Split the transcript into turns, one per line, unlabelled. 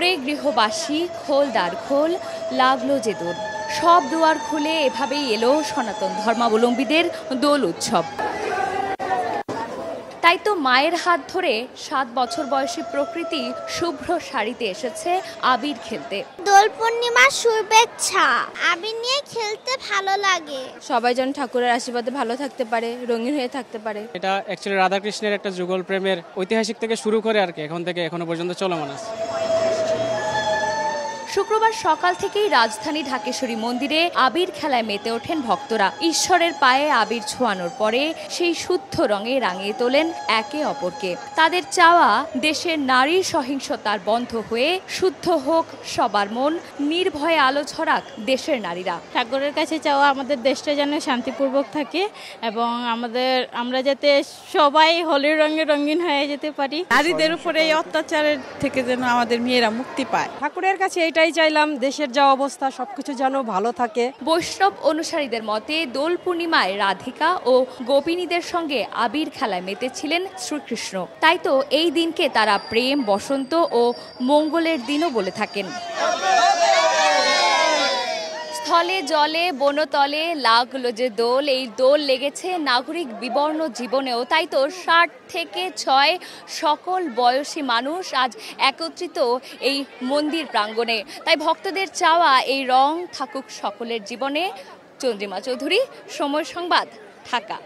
ওরে গৃহবাসী খোল দ্বার খোল, লাগলো যে দোল। সব দুয়ার খুলে এভাবেই এলো সনাতন ধর্মাবলম্বীদের দোল উৎসব। তাই তো মায়ের হাত ধরে 7 বছর বয়সী প্রকৃতি শুভ্র শাড়িতে এসেছে আবির খেলতে।
দোল পূর্ণিমার শুভেচ্ছা। আবির নিয়ে খেলতে ভালো লাগে।
সবাই যেন ঠাকুরের আশীর্বাদে ভালো থাকতে পারে, রঙিন হয়ে থাকতে পারে।
এটা অ্যাকচুয়ালি রাধাকৃষ্ণের একটা যুগল প্রেমের ঐতিহাসিক থেকে শুরু করে আর কি এখন থেকে এখনো পর্যন্ত চলমান আছে।
শুক্রবার সকাল থেকেই রাজধানী ঢাকেশ্বরী মন্দিরে আবির খেলায় মেতে ওঠেন ভক্তরা। ঈশ্বরের পায়ে আবির ছোঁয়ানোর পরে সেই শুদ্ধ রঙে রাঙিয়ে তোলেন একে অপরকে। তাদের চাওয়া, দেশের নারী সহিংসতার বন্ধ হয়ে শুদ্ধ হোক সবার মন, নির্ভয়ে আলো ছড়াক দেশের নারীরা।
ঠাকুরের কাছে চাওয়া আমাদের দেশটা যেন শান্তিপূর্বক থাকে এবং আমরা যাতে সবাই হোলির রঙে রঙিন হয়ে যেতে পারি।
নারীদের উপরে এই অত্যাচারের থেকে যেন আমাদের মেয়েরা মুক্তি পায়।
ঠাকুরের কাছে এটাই চাইলাম, দেশের যা অবস্থা সবকিছু যেন ভালো থাকে।
বৈষ্ণব অনুসারীদের মতে দোল পূর্ণিমায় রাধিকা ও গোপিনীদের সঙ্গে আবির খেলায় মেতেছিলেন শ্রীকৃষ্ণ। তাই তো এই দিনকে তারা প্রেম, বসন্ত ও মঙ্গলের দিনও বলে থাকেন। স্থলে জলে বনতলে লাগলো যে দোল। এই দোল লেগেছে নাগরিক বিবর্ণ জীবনেও। তাই তো 60 থেকে 6 সকল বয়সী মানুষ আজ একত্রিত এই মন্দির প্রাঙ্গণে। তাই ভক্তদের চাওয়া এই রং থাকুক সকলের জীবনে। চন্দ্রিমা চৌধুরী, সময় সংবাদ, ঢাকা।